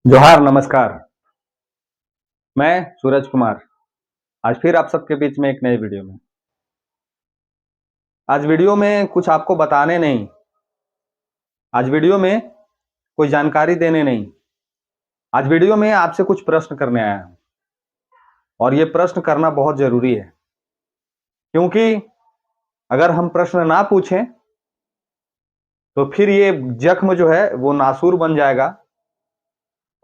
जोहार नमस्कार। मैं सूरज कुमार आज फिर आप सबके बीच में एक नए वीडियो में। आज वीडियो में कुछ आपको बताने नहीं, आज वीडियो में कोई जानकारी देने नहीं, आज वीडियो में आपसे कुछ प्रश्न करने आया हूं। और ये प्रश्न करना बहुत जरूरी है, क्योंकि अगर हम प्रश्न ना पूछें तो फिर ये जख्म जो है वो नासूर बन जाएगा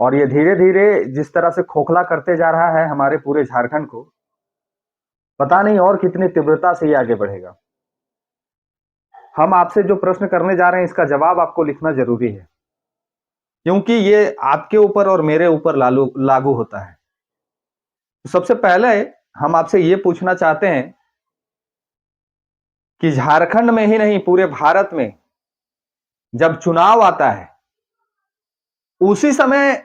और ये धीरे धीरे जिस तरह से खोखला करते जा रहा है हमारे पूरे झारखंड को, पता नहीं और कितनी तीव्रता से ये आगे बढ़ेगा। हम आपसे जो प्रश्न करने जा रहे हैं इसका जवाब आपको लिखना जरूरी है, क्योंकि ये आपके ऊपर और मेरे ऊपर लागू होता है। तो सबसे पहले हम आपसे ये पूछना चाहते हैं कि झारखंड में ही नहीं पूरे भारत में जब चुनाव आता है उसी समय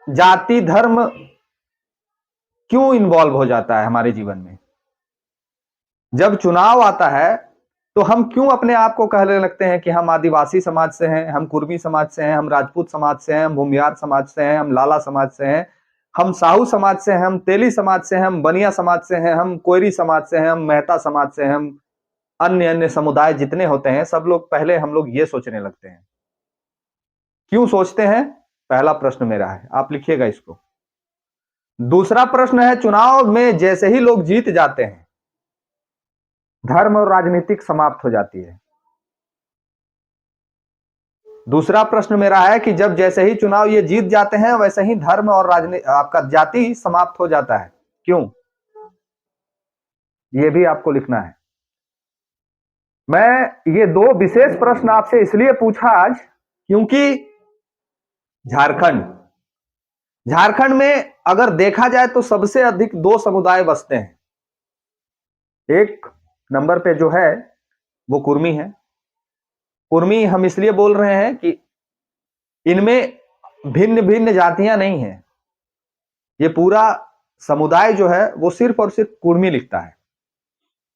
जाति धर्म क्यों इन्वॉल्व हो जाता है हमारे जीवन में। जब चुनाव आता है तो हम क्यों अपने आप को कहने लगते हैं कि हम आदिवासी समाज से हैं, हम कुर्मी समाज से हैं, हम राजपूत समाज से हैं, हम भूमियार समाज से हैं, हम लाला समाज से हैं, हम साहू समाज से हैं, हम तेली समाज से हैं, हम बनिया समाज से हैं, हम कोयरी समाज से हैं, हम मेहता समाज से हैं, हम अन्य अन्य समुदाय जितने होते हैं सब लोग पहले हम लोग ये सोचने लगते हैं। क्यों सोचते हैं? पहला प्रश्न मेरा है, आप लिखिएगा इसको। दूसरा प्रश्न है, चुनाव में जैसे ही लोग जीत जाते हैं धर्म और राजनीतिक समाप्त हो जाती है। दूसरा प्रश्न मेरा है कि जब जैसे ही चुनाव ये जीत जाते हैं वैसे ही धर्म और आपका जाति समाप्त हो जाता है। क्यों? ये भी आपको लिखना है। मैं ये दो विशेष प्रश्न आपसे इसलिए पूछा आज क्योंकि झारखंड में अगर देखा जाए तो सबसे अधिक दो समुदाय बसते हैं। एक नंबर पे जो है वो कुर्मी है। कुर्मी हम इसलिए बोल रहे हैं कि इनमें भिन्न भिन्न जातियां नहीं हैं, ये पूरा समुदाय जो है वो सिर्फ और सिर्फ कुर्मी लिखता है।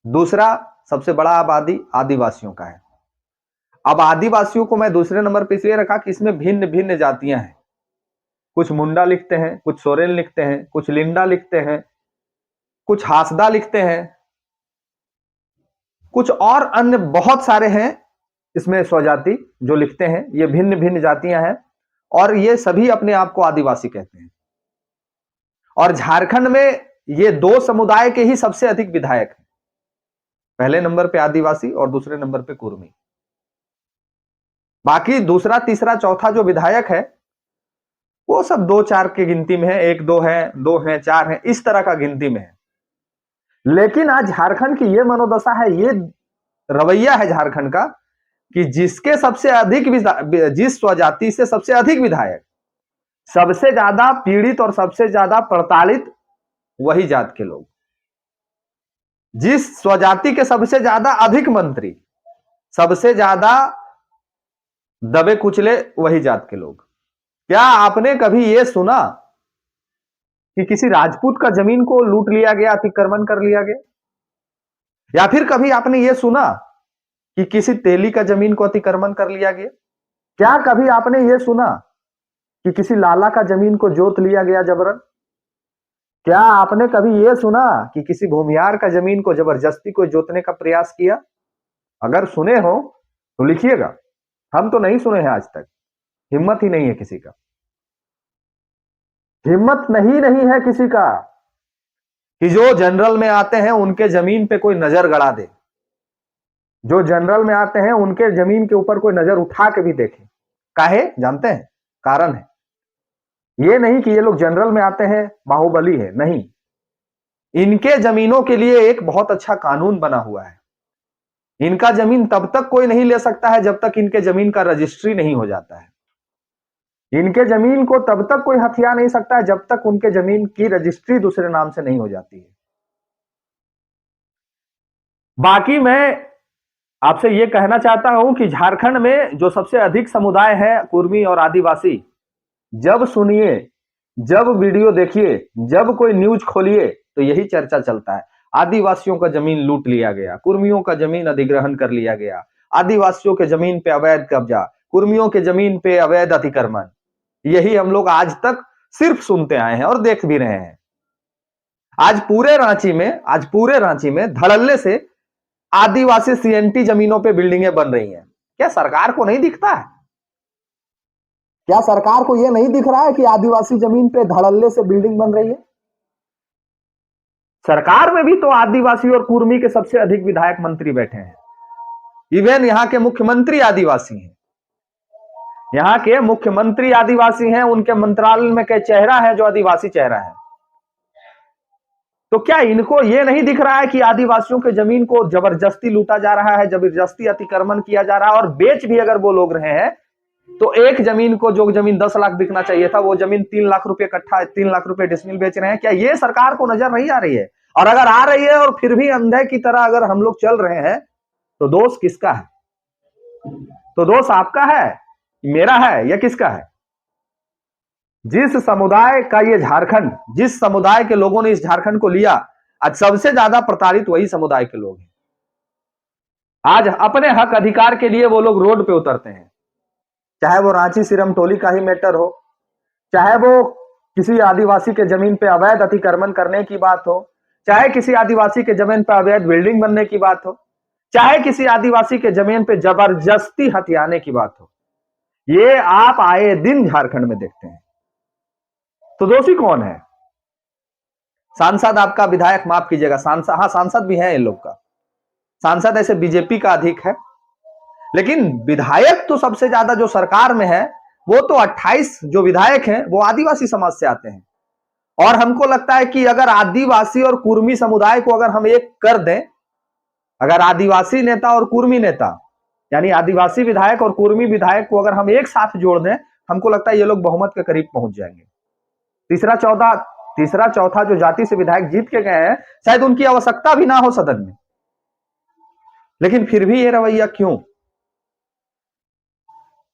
दूसरा सबसे बड़ा आबादी आदिवासियों का है। अब आदिवासियों को मैं दूसरे नंबर पर इसलिए रखा कि इसमें भिन्न भिन्न जातियां हैं। कुछ मुंडा लिखते हैं, कुछ सोरेन लिखते हैं, कुछ लिंडा लिखते हैं, कुछ हासदा लिखते हैं, कुछ और अन्य बहुत सारे हैं इसमें स्वजाति जो लिखते हैं। ये भिन्न भिन्न जातियां हैं और ये सभी अपने आप को आदिवासी कहते हैं। और झारखंड में ये दो समुदाय के ही सबसे अधिक विधायक हैं, पहले नंबर पे आदिवासी और दूसरे नंबर पे कुर्मी। बाकी दूसरा तीसरा चौथा जो विधायक है वो सब दो चार के गिनती में है, एक दो है, चार है, इस तरह का गिनती में है। लेकिन आज झारखंड की ये मनोदशा है, ये रवैया है झारखंड का कि जिसके सबसे अधिक जिस स्वजाति से सबसे अधिक विधायक, सबसे ज्यादा पीड़ित और सबसे ज्यादा प्रताड़ित वही जात के लोग। जिस स्वजाति के सबसे ज्यादा अधिक मंत्री, सबसे ज्यादा दबे कुचले वही जात के लोग। क्या आपने कभी यह सुना कि किसी राजपूत का जमीन को लूट लिया गया, अतिक्रमण कर लिया गया? या फिर कभी आपने यह सुना कि किसी तेली का जमीन को अतिक्रमण कर लिया गया? क्या कभी आपने यह सुना कि किसी लाला का जमीन को जोत लिया गया जबरन? क्या आपने कभी यह सुना कि किसी भूमियार का जमीन को जबरदस्ती कोई जोतने का प्रयास किया? अगर सुने हो तो लिखिएगा, हम तो नहीं सुने हैं आज तक, हिम्मत ही नहीं है किसी का। हिम्मत नहीं है किसी का कि जो जनरल में आते हैं उनके जमीन पे कोई नजर गड़ा दे, जो जनरल में आते हैं उनके जमीन के ऊपर कोई नजर उठा के भी देखे। काहे जानते हैं? कारण है ये नहीं कि ये लोग जनरल में आते हैं बाहुबली है, नहीं। इनके जमीनों के लिए एक बहुत अच्छा कानून बना हुआ है। इनका जमीन तब तक कोई नहीं ले सकता है जब तक इनके जमीन का रजिस्ट्री नहीं हो जाता है। इनके जमीन को तब तक कोई हथिया नहीं सकता है जब तक उनके जमीन की रजिस्ट्री दूसरे नाम से नहीं हो जाती है। बाकी मैं आपसे यह कहना चाहता हूं कि झारखंड में जो सबसे अधिक समुदाय है कुर्मी और आदिवासी, जब सुनिए, जब वीडियो देखिए, जब कोई न्यूज खोलिए तो यही चर्चा चलता है। आदिवासियों का जमीन लूट लिया गया, कुर्मियों का जमीन अधिग्रहण कर लिया गया, आदिवासियों के जमीन पे अवैध कब्जा, कुर्मियों के जमीन पे अवैध अतिक्रमण। यही हम लोग आज तक सिर्फ सुनते आए हैं और देख भी रहे हैं। आज पूरे रांची में धड़ल्ले से आदिवासी सीएनटी जमीनों पे बिल्डिंगें बन रही हैं। क्या सरकार को नहीं दिखता है? क्या सरकार को यह नहीं दिख रहा है कि आदिवासी जमीन पे धड़ल्ले से बिल्डिंग बन रही है? सरकार में भी तो आदिवासी और कुर्मी के सबसे अधिक विधायक मंत्री बैठे हैं। इवन यहाँ के मुख्यमंत्री आदिवासी हैं। यहाँ के मुख्यमंत्री आदिवासी हैं, उनके मंत्रालय में कई चेहरा है जो आदिवासी चेहरा है। तो क्या इनको ये नहीं दिख रहा है कि आदिवासियों के जमीन को जबरदस्ती लूटा जा रहा है, जबरदस्ती अतिक्रमण किया जा रहा है, और बेच भी अगर वो लोग रहे हैं तो एक जमीन को, जो जमीन 10 लाख बिकना चाहिए था, वो जमीन 3 लाख रुपए कट्ठा, 3 लाख रुपए डिसमिल बेच रहे हैं। क्या ये सरकार को नजर नहीं आ रही है? और अगर आ रही है और फिर भी अंधे की तरह अगर हम लोग चल रहे हैं तो दोष किसका है? तो दोष आपका है, मेरा है, या किसका है? जिस समुदाय का ये झारखंड, जिस समुदाय के लोगों ने इस झारखंड को लिया, आज सबसे ज्यादा प्रताड़ित वही समुदाय के लोग हैं। आज अपने हक अधिकार के लिए वो लोग रोड पे उतरते हैं, चाहे वो रांची सिरमटोली का ही मैटर हो, चाहे वो किसी आदिवासी के जमीन पे अवैध अतिक्रमण करने की बात हो, चाहे किसी आदिवासी के जमीन पे अवैध बिल्डिंग बनने की बात हो, चाहे किसी आदिवासी के जमीन पे जबरदस्ती हथियाने की बात हो। ये आप आए दिन झारखंड में देखते हैं। तो दोषी कौन है? सांसद आपका, विधायक माफ कीजिएगा, सांसद, हाँ सांसद भी है इन लोग का, सांसद ऐसे बीजेपी का अधिक है, लेकिन विधायक तो सबसे ज्यादा जो सरकार में है, वो तो 28 जो विधायक हैं वो आदिवासी समाज से आते हैं। और हमको लगता है कि अगर आदिवासी और कुर्मी समुदाय को अगर हम एक कर दें, अगर आदिवासी नेता और कुर्मी नेता, यानी आदिवासी विधायक और कुर्मी विधायक को अगर हम एक साथ जोड़ दें, हमको लगता है ये लोग बहुमत के करीब पहुंच जाएंगे। तीसरा चौथा जो जाति से विधायक जीत के गए हैं, शायद उनकी आवश्यकता भी ना हो सदन में, लेकिन फिर भी ये रवैया क्यों?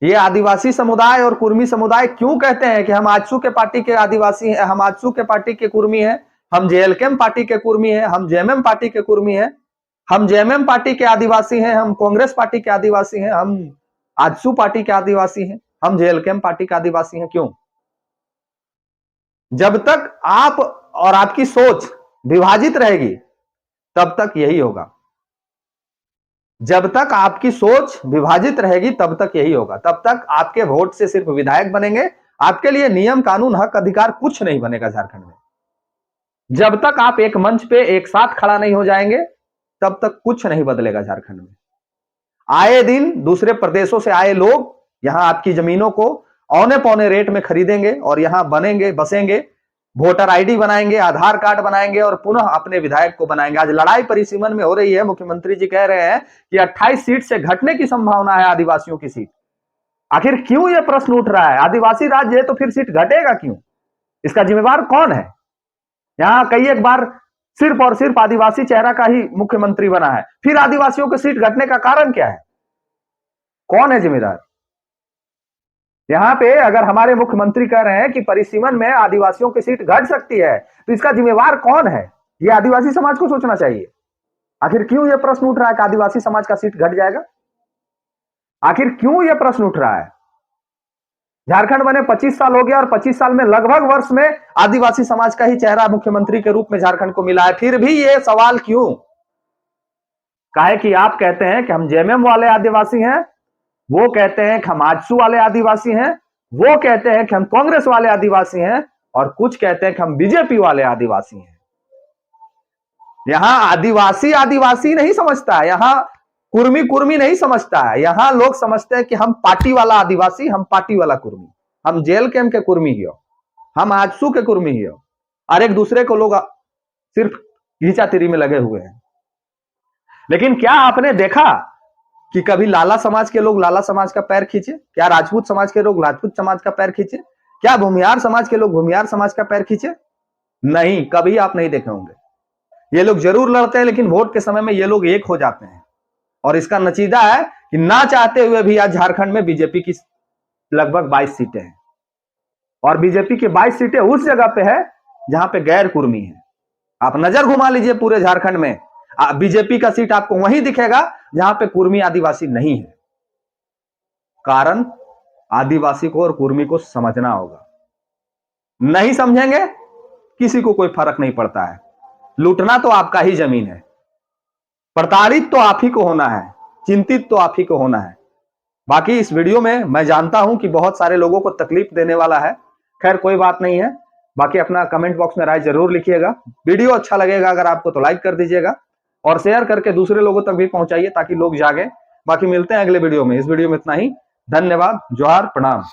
ये आदिवासी समुदाय और कुर्मी समुदाय क्यों कहते हैं कि हम आजसू के पार्टी के आदिवासी हैं, हम आजसू के पार्टी के कुर्मी हैं, हम जेएलकेएम पार्टी के कुर्मी हैं, हम जेएमएम पार्टी के कुर्मी हैं, हम जेएमएम पार्टी के आदिवासी हैं, हम कांग्रेस पार्टी के आदिवासी हैं, हम आजसू पार्टी के आदिवासी हैं, हम जेएलकेएम पार्टी के आदिवासी हैं? क्यों? जब तक आप और आपकी सोच विभाजित रहेगी तब तक यही होगा। जब तक आपकी सोच विभाजित रहेगी तब तक यही होगा। तब तक आपके वोट से सिर्फ विधायक बनेंगे, आपके लिए नियम कानून हक अधिकार कुछ नहीं बनेगा झारखंड में। जब तक आप एक मंच पे एक साथ खड़ा नहीं हो जाएंगे तब तक कुछ नहीं बदलेगा झारखंड में। आए दिन दूसरे प्रदेशों से आए लोग यहां आपकी जमीनों को औने पौने रेट में खरीदेंगे और यहां बनेंगे, बसेंगे, वोटर आईडी बनाएंगे, आधार कार्ड बनाएंगे और पुनः अपने विधायक को बनाएंगे। आज लड़ाई परिसीमन में हो रही है। मुख्यमंत्री जी कह रहे हैं कि 28 सीट से घटने की संभावना है आदिवासियों की सीट। आखिर क्यों यह प्रश्न उठ रहा है? आदिवासी राज्य है तो फिर सीट घटेगा क्यों? इसका जिम्मेवार कौन है? यहां कई एक बार सिर्फ और सिर्फ आदिवासी चेहरा का ही मुख्यमंत्री बना है, फिर आदिवासियों की सीट घटने का कारण क्या है? कौन है जिम्मेदार? यहां पे अगर हमारे मुख्यमंत्री कह रहे हैं कि परिसीमन में आदिवासियों की सीट घट सकती है, तो इसका जिम्मेवार कौन है? यह आदिवासी समाज को सोचना चाहिए। आखिर क्यों यह प्रश्न उठ रहा है कि आदिवासी समाज का सीट घट जाएगा? आखिर क्यों यह प्रश्न उठ रहा है? झारखंड बने 25 साल हो गया और 25 साल में लगभग वर्ष में आदिवासी समाज का ही चेहरा मुख्यमंत्री के रूप में झारखंड को मिला है, फिर भी यह सवाल क्यों? काहे कि आप कहते हैं कि हम जेएमएम वाले आदिवासी हैं, वो कहते हैं कि हम आजसू वाले आदिवासी हैं, वो कहते हैं कि हम कांग्रेस वाले आदिवासी हैं, और कुछ कहते हैं कि हम बीजेपी वाले आदिवासी हैं। यहां आदिवासी आदिवासी नहीं समझता है, यहां कुर्मी कुर्मी नहीं समझता है। यहां लोग समझते हैं कि हम पार्टी वाला आदिवासी, हम पार्टी वाला कुर्मी, हम जेएलकेएम के कुर्मी ही हो, हम आजसू के कुर्मी ही हो, और एक दूसरे को लोग सिर्फ घींचातिरी में लगे हुए हैं। लेकिन क्या आपने देखा कि कभी लाला समाज के लोग लाला समाज का पैर खींचे? क्या राजपूत समाज के लोग राजपूत समाज का पैर खींचे? क्या भूमिहार समाज के लोग भूमिहार समाज का पैर खींचे? नहीं, कभी आप नहीं देखे होंगे। ये लोग जरूर लड़ते हैं, लेकिन वोट के समय में ये लोग एक हो जाते हैं, और इसका नतीजा है कि ना चाहते हुए भी आज झारखंड में बीजेपी की लगभग 22 सीटें हैं, और बीजेपी की 22 सीटें उस जगह पे है जहां पे गैर कुर्मी है। आप नजर घुमा लीजिए पूरे झारखंड में, बीजेपी का सीट आपको वहीं दिखेगा जहां पे कुर्मी आदिवासी नहीं है। कारण आदिवासी को और कुर्मी को समझना होगा। नहीं समझेंगे, किसी को कोई फर्क नहीं पड़ता है। लूटना तो आपका ही जमीन है, प्रताड़ित तो आप ही को होना है, चिंतित तो आप ही को होना है। बाकी इस वीडियो में मैं जानता हूं कि बहुत सारे लोगों को तकलीफ देने वाला है, खैर कोई बात नहीं है। बाकी अपना कमेंट बॉक्स में राय जरूर लिखिएगा। वीडियो अच्छा लगेगा अगर आपको तो लाइक कर दीजिएगा और शेयर करके दूसरे लोगों तक भी पहुंचाइए ताकि लोग जागे। बाकी मिलते हैं अगले वीडियो में। इस वीडियो में इतना ही। धन्यवाद, जोहार, प्रणाम।